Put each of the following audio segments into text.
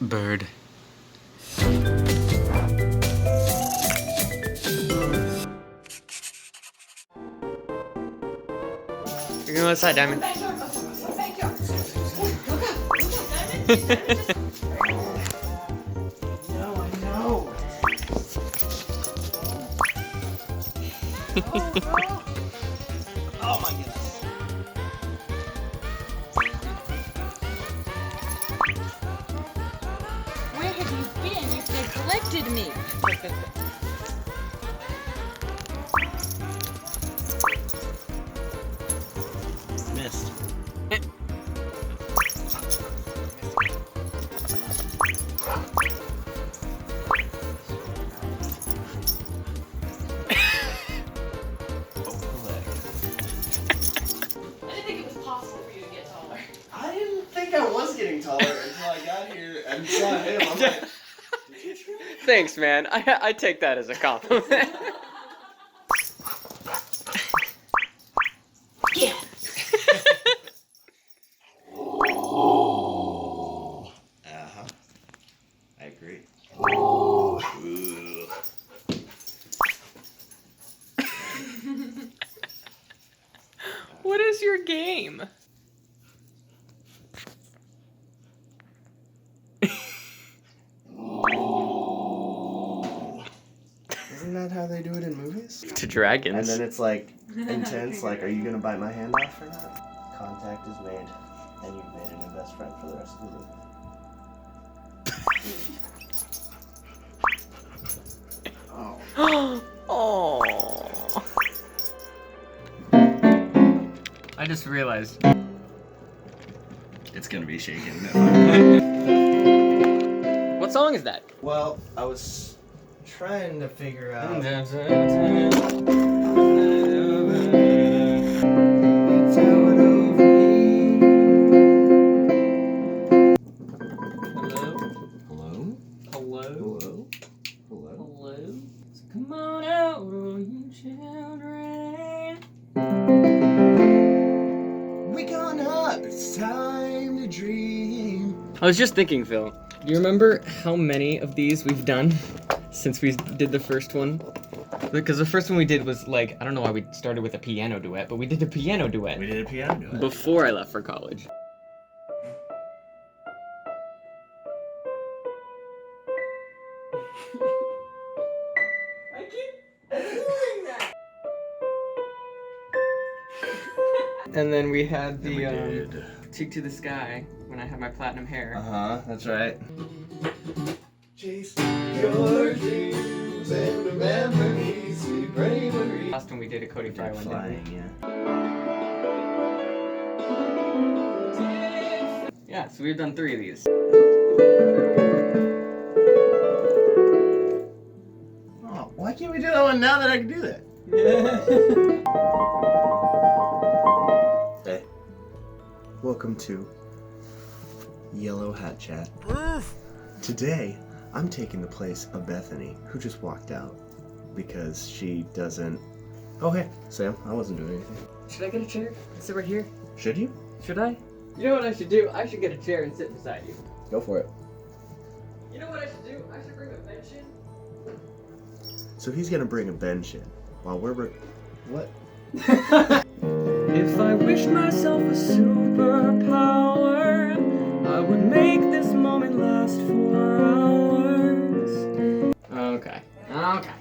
Bird. You're going outside, Diamond. No, I know. Oh my goodness. Where have you been? You've neglected me. Missed. I didn't think I was getting taller until I got here and saw him. I'm like, did you? Thanks, man. I take that as a compliment. Yeah. Oh. Uh-huh. I agree. Oh. What is your game? Isn't that how they do it in movies? To dragons. And then it's like intense, like, are you gonna bite my hand off or not? Contact is made, and you've made a new best friend for the rest of the movie. Oh. I just realized. It's gonna be shaking. What song is that? Well, I was trying to figure out. Hello? Hello? Hello? So come on out, all you children. Wake on up, it's time to dream. I was just thinking, Phil. Do you remember how many of these we've done since we did the first one? Because the first one we did was like, I don't know why we started with a piano duet, but we did a piano duet. We did a piano duet. Before I left for college. I keep doing that. And then we had We the did. Cheek to the Sky when I had my platinum hair. Uh-huh, that's right. Chase your dreams and the memories, sweet bravery. Last one we did a Cody Fry one, didn't Flying, we? yeah. Yeah, so we've done 3 of these. Oh, why can't we do that one now that I can do that? Hey, welcome to Yellow Hat Chat. Today, I'm taking the place of Bethany, who just walked out because she doesn't. Oh, hey, Sam, I wasn't doing anything. Should I get a chair? Sit right here? Should you? Should I? You know what I should do? I should get a chair and sit beside you. Go for it. You know what I should do? I should bring a bench in. So he's gonna bring a bench in while we're. What? If I wished myself a superpower, I would make this moment last for hours. Okay. Okay.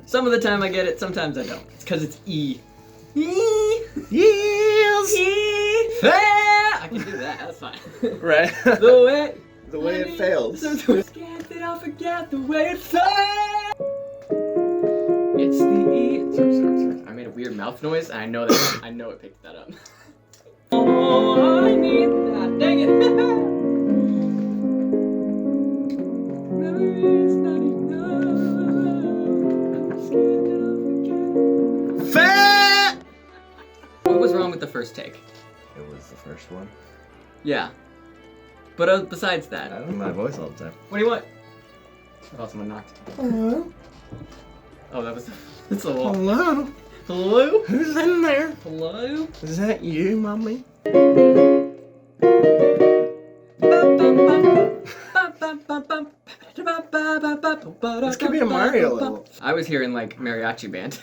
Some of the time I get it, sometimes I don't. It's because it's E. Yes! I can do that, that's fine. Right. The way it fails. Can't that I'll forget the way it fails. It's the E. Sorry. I made a weird mouth noise, and I know that. I know it picked that up. Oh, I need that. Dang it. Memories not enough. Scared that I'll forget. Fat! What was wrong with the first take? It was the first one. Yeah. But besides I that, don't know my voice all the time. what do you want? Oh, someone knocked. Hello? Oh, that's a wall. Hello? Hello? Who's in there? Hello? Is that you, Mommy? This could be a Mario level. I was hearing like mariachi band.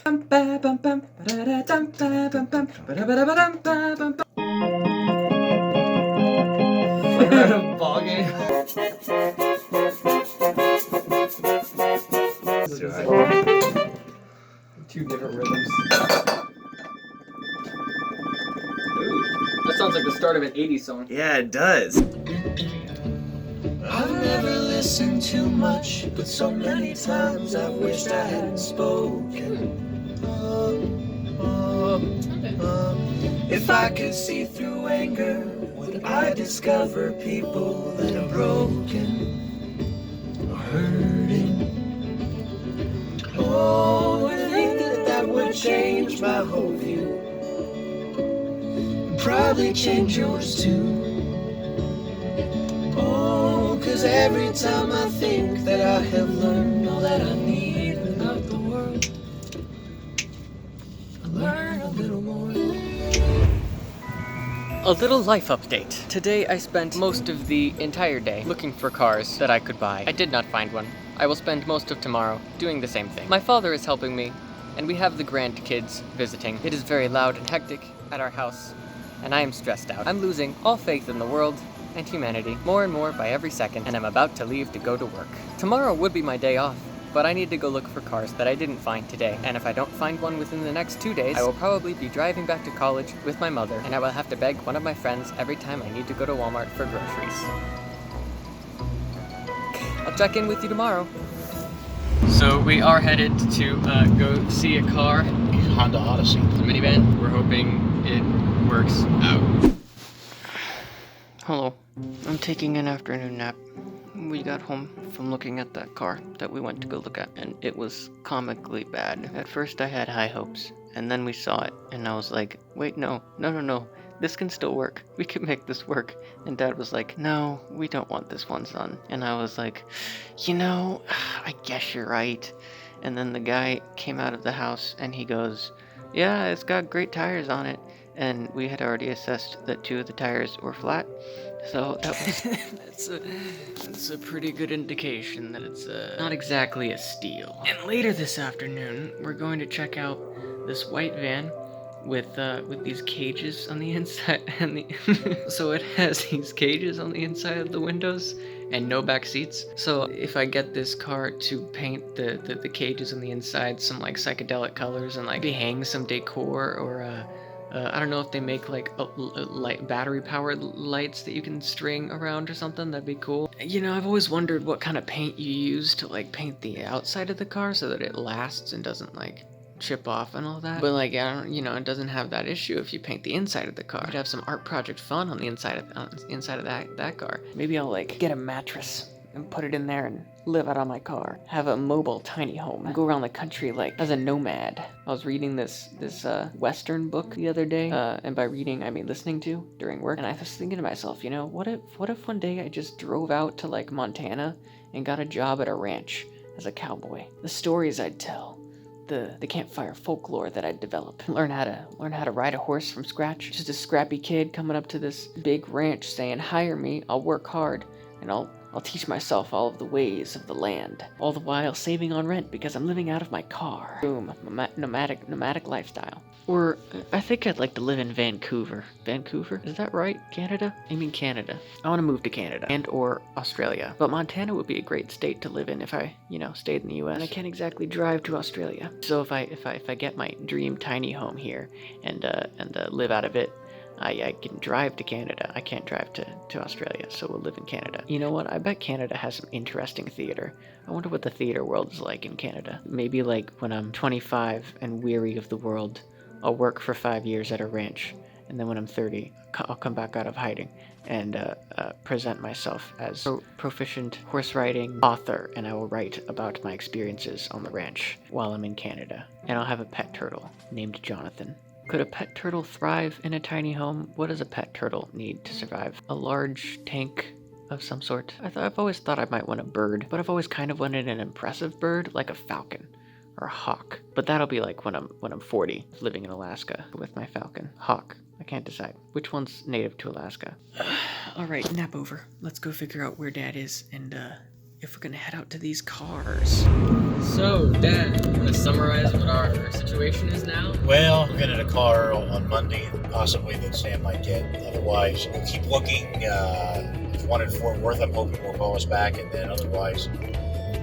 Ball game. Two different rhythms. Ooh, that sounds like the start of an 80s song. Yeah, it does. I've never listened too much, but so many times I've wished I hadn't spoken. If I could see through anger, would I discover people that are broken or hurting? Oh, I think that would change my whole view. Probably change yours too. Oh, 'cause every time I think that I have learned all that I need about the world, I learn a little more. A little life update. Today I spent most of the entire day looking for cars that I could buy. I did not find one. I will spend most of tomorrow doing the same thing. My father is helping me, and we have the grandkids visiting. It is very loud and hectic at our house, and I am stressed out. I'm losing all faith in the world and humanity more and more by every second, and I'm about to leave to go to work. Tomorrow would be my day off, but I need to go look for cars that I didn't find today, and if I don't find one within the next 2 days, I will probably be driving back to college with my mother, and I will have to beg one of my friends every time I need to go to Walmart for groceries. I'll check in with you tomorrow. So we are headed to go see a car. Honda Odyssey. It's a minivan. We're hoping it works out. Hello. I'm taking an afternoon nap. We got home from looking at that car that we went to go look at, and it was comically bad. At first I had high hopes, and then we saw it, and I was like, wait, no. This can still work. We can make this work. And Dad was like, no, we don't want this one, son. And I was like, I guess you're right. And then the guy came out of the house and he goes, yeah, it's got great tires on it. And we had already assessed that 2 of the tires were flat. So that was that's a pretty good indication that it's not exactly a steal. And later this afternoon, we're going to check out this white van with these cages on the inside, and so it has these cages on the inside of the windows and no back seats. So if I get this car to paint the cages on the inside some like psychedelic colors and like maybe hang some decor or I don't know if they make like battery powered lights that you can string around or something, that'd be cool. I've always wondered what kind of paint you use to like paint the outside of the car so that it lasts and doesn't like chip off and all that. But like, it doesn't have that issue if you paint the inside of the car. You'd have some art project fun on the inside of that car. Maybe I'll like get a mattress and put it in there and live out on my car. Have a mobile tiny home. Go around the country like as a nomad. I was reading this Western book the other day, and by reading I mean listening to during work. And I was thinking to myself, what if one day I just drove out to like Montana and got a job at a ranch as a cowboy? The stories I'd tell. The campfire folklore that I'd develop. Learn how to ride a horse from scratch. Just a scrappy kid coming up to this big ranch saying, hire me, I'll work hard, and I'll teach myself all of the ways of the land. All the while saving on rent because I'm living out of my car. Boom, nomadic lifestyle. Or I think I'd like to live in Vancouver. Vancouver? Is that right? Canada? I mean Canada. I want to move to Canada and or Australia. But Montana would be a great state to live in if I, stayed in the US. And I can't exactly drive to Australia. So if I get my dream tiny home here and live out of it, I can drive to Canada. I can't drive to Australia, so we'll live in Canada. You know what? I bet Canada has some interesting theater. I wonder what the theater world is like in Canada. Maybe like when I'm 25 and weary of the world, I'll work for 5 years at a ranch, and then when I'm 30, I'll come back out of hiding and present myself as a proficient horse riding author, and I will write about my experiences on the ranch while I'm in Canada. And I'll have a pet turtle named Jonathan. Could a pet turtle thrive in a tiny home? What does a pet turtle need to survive? A large tank of some sort? I've always thought I might want a bird, but I've always kind of wanted an impressive bird, like a falcon or a hawk. But that'll be like when I'm 40, living in Alaska with my falcon. Hawk. I can't decide. Which one's native to Alaska? Alright, nap over. Let's go figure out where Dad is and if we're gonna head out to these cars. So, Dad, you want to summarize what our situation is now? Well, we're getting a car on Monday, possibly that Sam might get. Otherwise, we'll keep looking. If one in Fort Worth, I'm hoping will call us back, and then otherwise,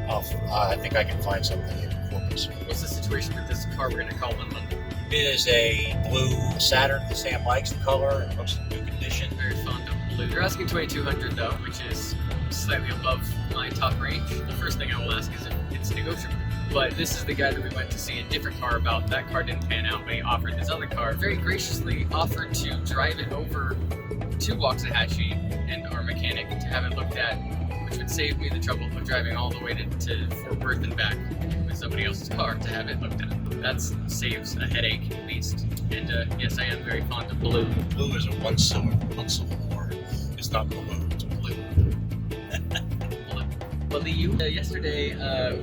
I think I can find something in Corpus. What's the situation with this car we're going to call on Monday? It is a blue Saturn that Sam likes the color. It looks in good condition. Very fond of blue. You're asking 2,200 though, which is slightly above my top range. The first thing I will ask is if it's negotiable. But this is the guy that we went to see a different car about. That car didn't pan out, but he offered this other car. Very graciously offered to drive it over to Waxahachie and our mechanic to have it looked at, which would save me the trouble of driving all the way to Fort Worth and back with somebody else's car to have it looked at. That saves a headache at least. And yes, I am very fond of blue. Blue is a one-syllable word. It's not blue, it's blue. Well, yesterday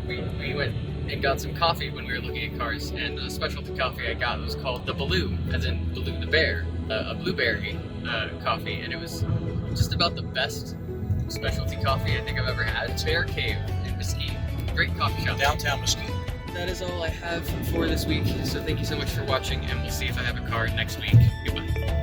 we went and got some coffee when we were looking at cars, and the specialty coffee I got was called the Baloo, as in Baloo the bear, a blueberry coffee, and it was just about the best specialty coffee I think I've ever had. Bear Cave in Mesquite, great coffee shop. Downtown Mesquite. That is all I have for this week, so thank you so much for watching, and we'll see if I have a car next week. Goodbye.